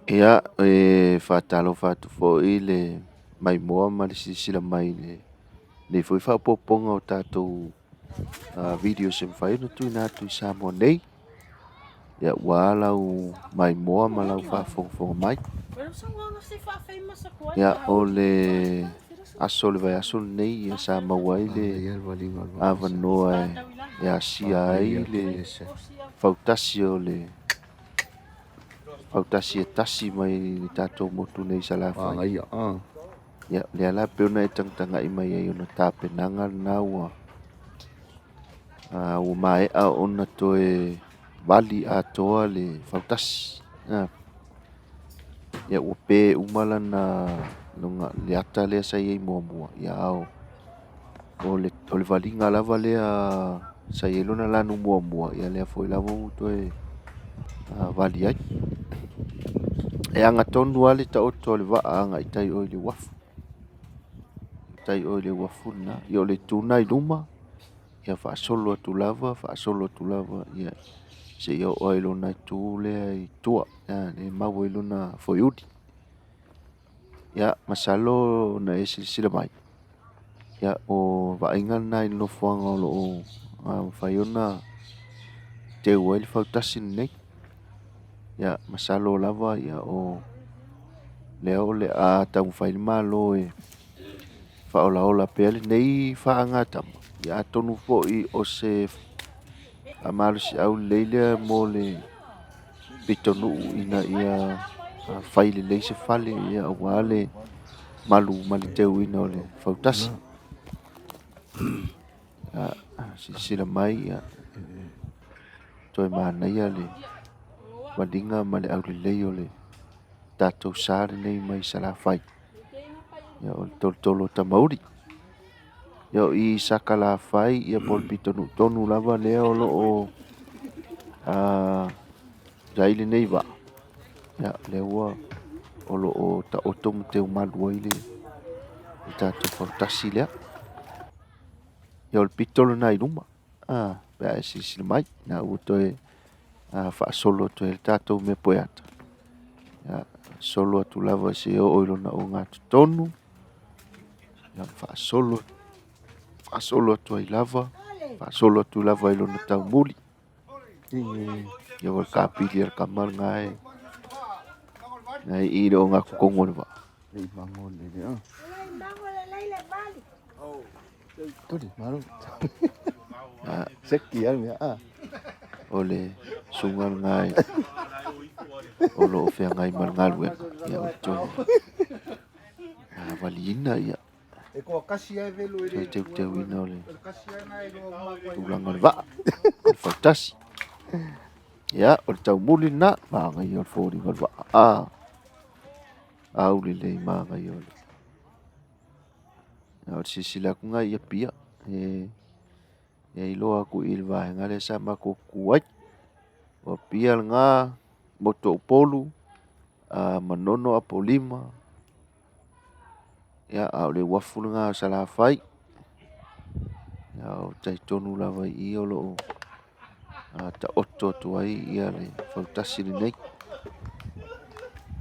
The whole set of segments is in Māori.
Ia whaatalo whatu fo'i le mai moa ma le sila mai le foi whaupoponga o tātou video se mwhai no tui nā tui sa mo nei. Ia walau mai moa ma lau whaafonga mai. Ia o le aso le vai aso nei ia sa mawai le awanoa ia sia ai le fautasi o le Fautasi e tasi mai ni tātou motu nei sa la whai. Ia, le ala peona e tangtanga i mai ai ona tapenanga na ua. Ua mai a ona toe wali a toa le fautasi. Ia ua pe umala na longa le ata lea sa iei mua mua. Ia au. O le walinga lava lea sa iei lona lanu mua mua. Ia lea foi lava toe wali ai. E anga tonu ale ta oto le waa anga i tai oi le wafu. Tai oi le wafu na. Ia le tuna i luma. Ia wha solo atu lava, Ia se ia oi lo na tu lea i tua. Ia le maua i lo na foi udi. Ia masalo na e sila mai. Ia o vainga na i no fuanga o lo o whaiona te uai le fautasi nei. Ia masalo lava ia o leo le a tau whaile malo e whaola ola pele nei whaanga tama. Ia tonu fo i o se amalu si au leile mo le pitonu ina ia whaile lei se whale ia o wale malu mali teu ina o le fautasi. Sila mai ia toi mana ia le walinga ma le au le lei o le tātou sāre nei mai sa la whai. Ia o le tolotolo tamauri. Ia o i saka la whai ia pol pitonu tonu lava lea o lo o jaile nei wa. Ia le ua o lo o ta otomu te umalua i le tātou fautasi lea. Ia o le pitolo na i luma. Pea e sila mai. Na ua toe wha solo toe le tātou me poe ata. Ia solo atu lava se o oilo na o ngā tonu. Ia wha solo atu ai lava. Wha solo atu lava ilo na tau muli. Ia wal kāpili ar kamal ngai. Ngai i le o ngā kukongo le wa. Todi, malu. Seki al mea. Ole sungal ngai. Olo o fea ngai mal ngalu ia o tonu. Walina ia. Teu ina ole. Tulanga le wa. Fautasi. Ia, o le tau muli na. Maanga i o le fōri ngal wa. Au le lei maanga i o le. Ia o le sisila kunga ia pia. Ia iloa ku il vahenga le sa mako kuai. O pia nga moto polu. Manono a polima. Ia au le wafu nga sa la whai. Ia o taitonu lava i o lo ta oto tuai ia le fautasi ni nei.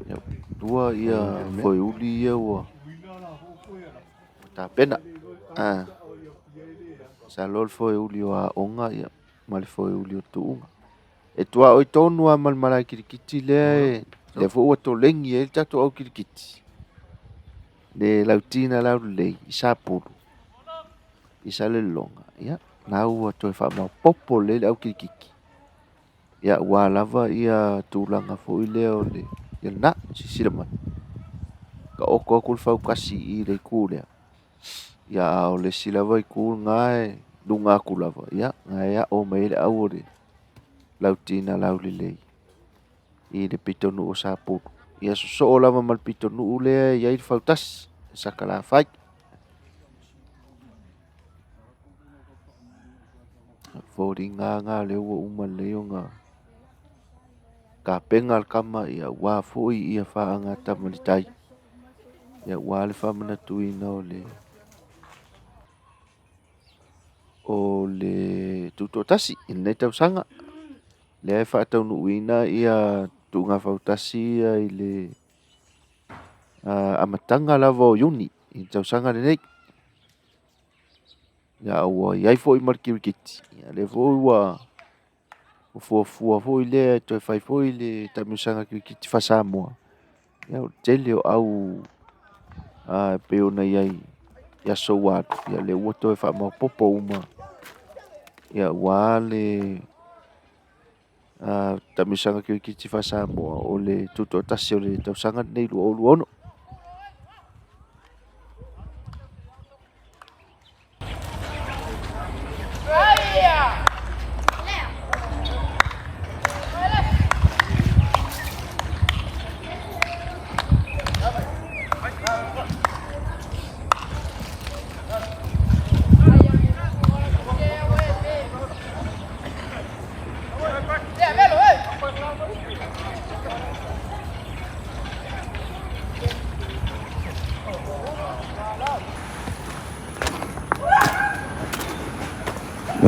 Ia tua ia foi uli ia ua. Tapena. Sa lol foi uli o a onga ia. Mali foi uli o tuunga. E tua oi tonu a malmalai kirikiti le. Le fo ua to lengi e tato au kirikiti. Le lautina lau lei. Isa pulu. Isa le longa. Ia. Na ua toi wha mau popo le au kirikiki. Ia ua lava ia tūlanga fo i leo le. Ia na sisira mai. Ka oko akul fau kasi i le kūlea. Ia o le silava i kūl ngai. Lunga aku lava. Ia ngai a o mai le au ore. Lautina lau le lei. I le pitonu o sa pulu. Ia so o lava mal pitonu u lea ia i fautasi. Saka la whai. Fōri ngā leo ua uma leo ngā. Ka penga al kama ia wā fōi ia whaanga tamalitai. Ia wā le whamana tui na o le tutotasi. Inei tau sanga. Lea e whaatau nuuina ia tu'uga Fautasi ia i le amataga lava o iuni i tausaga lenei ia ua iai fo'i ma le kirikiti ia le fo'i ua fuafua fo'i lea toe fai fo'i le tamisaga kirikiti fasamoa ia o tele o au pe ona iai ia sou atu ia le ua toe fa'amaopopo uma ia ua le tamisaga kirikiti fasamoa o le tuto tasi o le tausaga lenei luaoluaono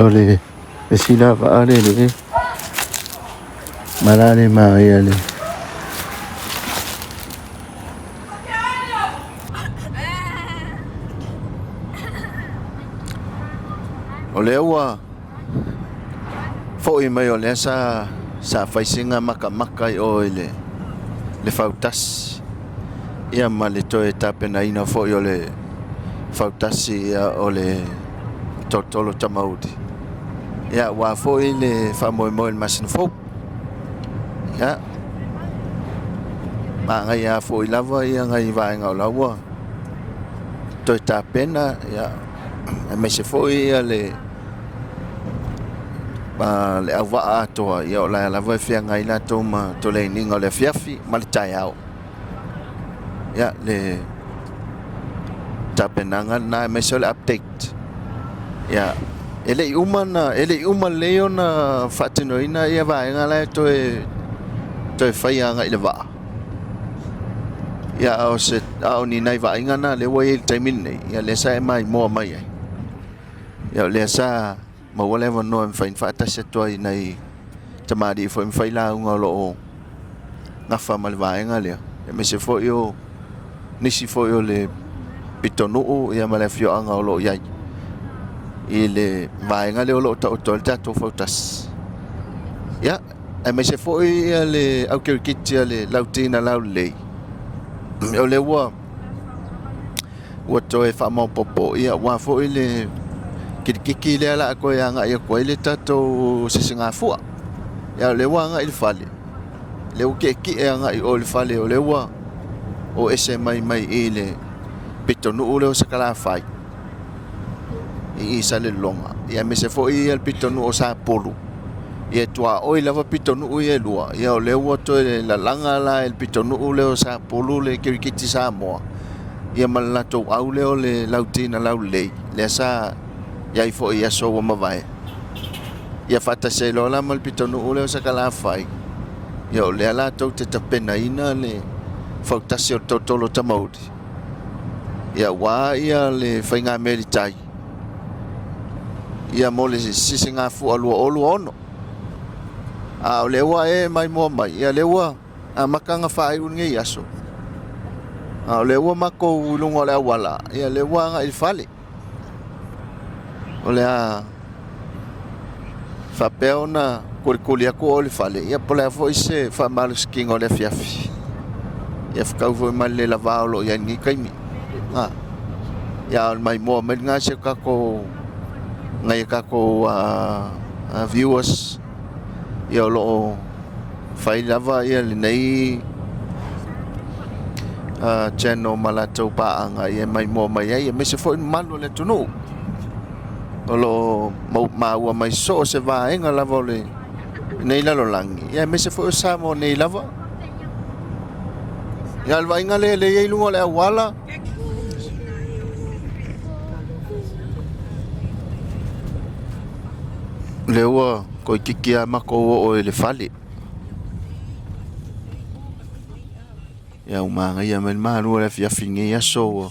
ole e sina fa'ale le malale mai ale ole ua fo'i mai o lea sa faisinga makamaka i o le Fautasi ia ma le toe tapenaina fo'i o le Fautasi ia o le Tolotolo Tamaudi ia ua fo'i le fa'amoemoe le masina fou ia magai a fo'i lava ia gai vaega o laua toe tapena ia e maise fo'i ia le auva'a atoa ia o lae lava e feagai latou ma toleiniga o le afiafi ma le taeao ia le tapenaga na e maise o le update ia e le'i uma lelei ona fa'atinoina ia vaega lae toe fai aga i le va'a ia o ninai va'aiga na le ua iai le taimi lenei ia lea sa e maimoa mai ai ia o lea sa maua le avanoa e mafai fa'atasi atu ai nai tamali'i fo'i mafai lauga o lo'o gafa ma le vaega lea e maise fo'i o nisi fo'i o le pitonu'u ia ma le afio'aga o lo'o iai i le vaega lea o lo'o ta'otoa le tatou Fautasi ia e maise fo'i ia le au kirikiti a le lautina laulelei o le ua toe fa'amaopopo ia ua fo'i le kikiki lea la koe aga'i koe le tatou sisigafua ia o le ua aga'i le fale le ua ke'eki'e aga'i o le fale o le ua o ese mai i le pitonu'u le o sakalafai i isa le longa ia me se fo'i ia le pitonu'u o sapulu ia tua'oi lava pitonu'u ia lua ia o le ua toe le lalaga la le pitonu'u le o sapulu le kirikiti Samoa ia ma le latou au le o le lautina laulelei lea sa iai fo'i ia sou o mavae ia fa'atasi loa la ma le pitonu'u le o sakalafai ia o lea latou te tapenaina le Fautasi o le Tolotolo Tamaudi ia ua ia le faiga melitai ia mo le sisigafua luaolu ono o le ua e maimoa mai ia le ua makaga fa'ai'uligei aso o le ua makou luga o le auala ia le ua aga'i le fale o le fa'apea ona kulikuli aku o le fale ia po lea fo'i se fa'amalosikiga o le afiafi ia fakau fo'i ma le lava o lo'o iai nigi kaimi ia o le maimoa mai le gasi kako ngai kako viewers ia o lo'o fai lava ia lenei channel ma latou pa'aga ia maimoa mai ai e maise fo'i mamalu o le atunuu o lo'o maua mai so o se vaega lava o le nei lalolagi ia e maise fo'i o sa mo nei lava ia le vaiga lelei ai luga o le auala le ua koe kiki a makou o le fale ia umaga ia mai le malua le afiafigei aso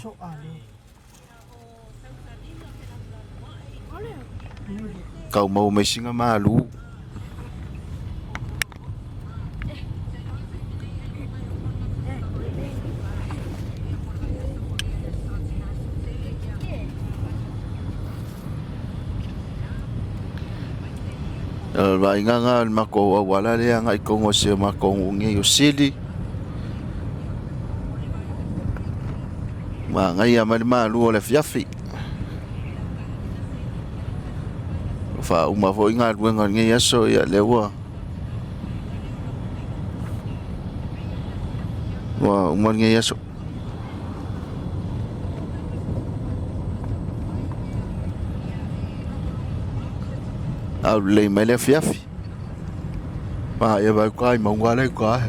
kaumau maisiga malu Vai nganga mako wala le nga ikongo se mako ngi usili. Ma ngai ama lu le fiafi. Fa uma fo inga wenga ngi yaso ya lewa. Wa uma ngi yaso. Au le mele fiafi. Ma ya ba kai mong wa le ka.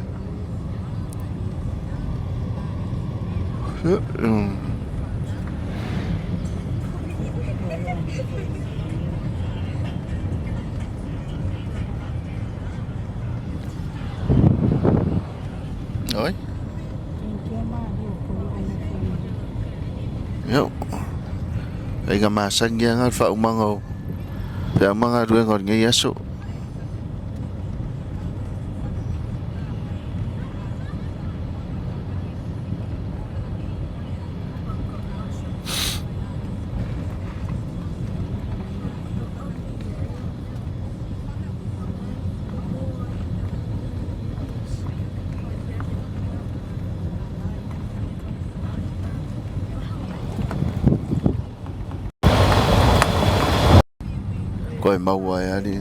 Oi. Yo. Ai ga masan yang al fa umango. Ya mga duwe ngon ngi yaso. Koi mau ya ni.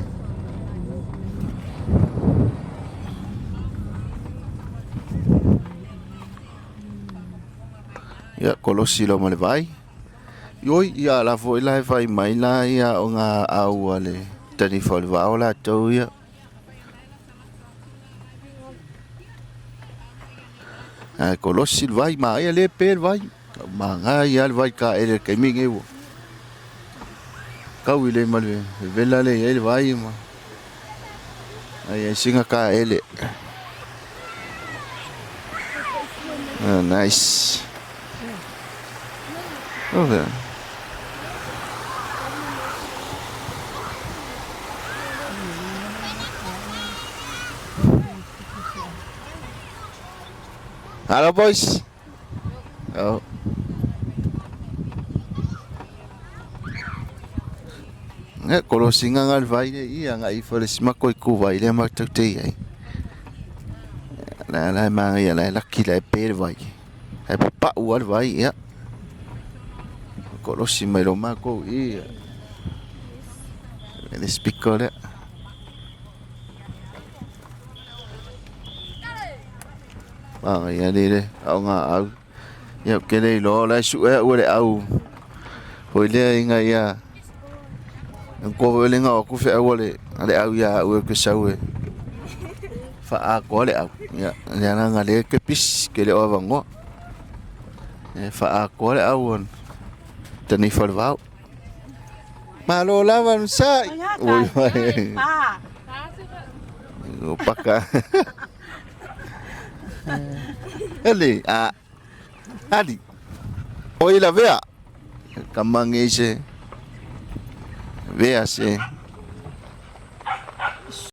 Ya kolosi lo male vai. Yoi ya la foi la vai mai la ya onga au ale. Tani fol va ola to ya. Ai kolosi vai mai ale per vai. Manga ya vai ka ele ke mingi wo. Kau ile male vela le ele vai ma. Ai singa ka ele. Nice. Okay. Hello boys. Oh. Kalau singa ngal vai ia ngai fole smako ku vai le mak tek te ai. La ma ia la laki la per vai. Ai pa uar vai ia. Kalau si mai lo mako ia. Ele speaker le. Ya đi au nga au. Ya ke le lo la su e o le au. Hoi le inga ia. Ko le nga ku fe o le au ya o ke sau e. Fa a ko le au. Ya nga le ke pis ke le o vango. Fa a ko le au on. Tani for vau. Ma lo lavan sa. Oi mai. Pa. O paka. Ele ali. Oi la vea. Kamang ese. Vea se.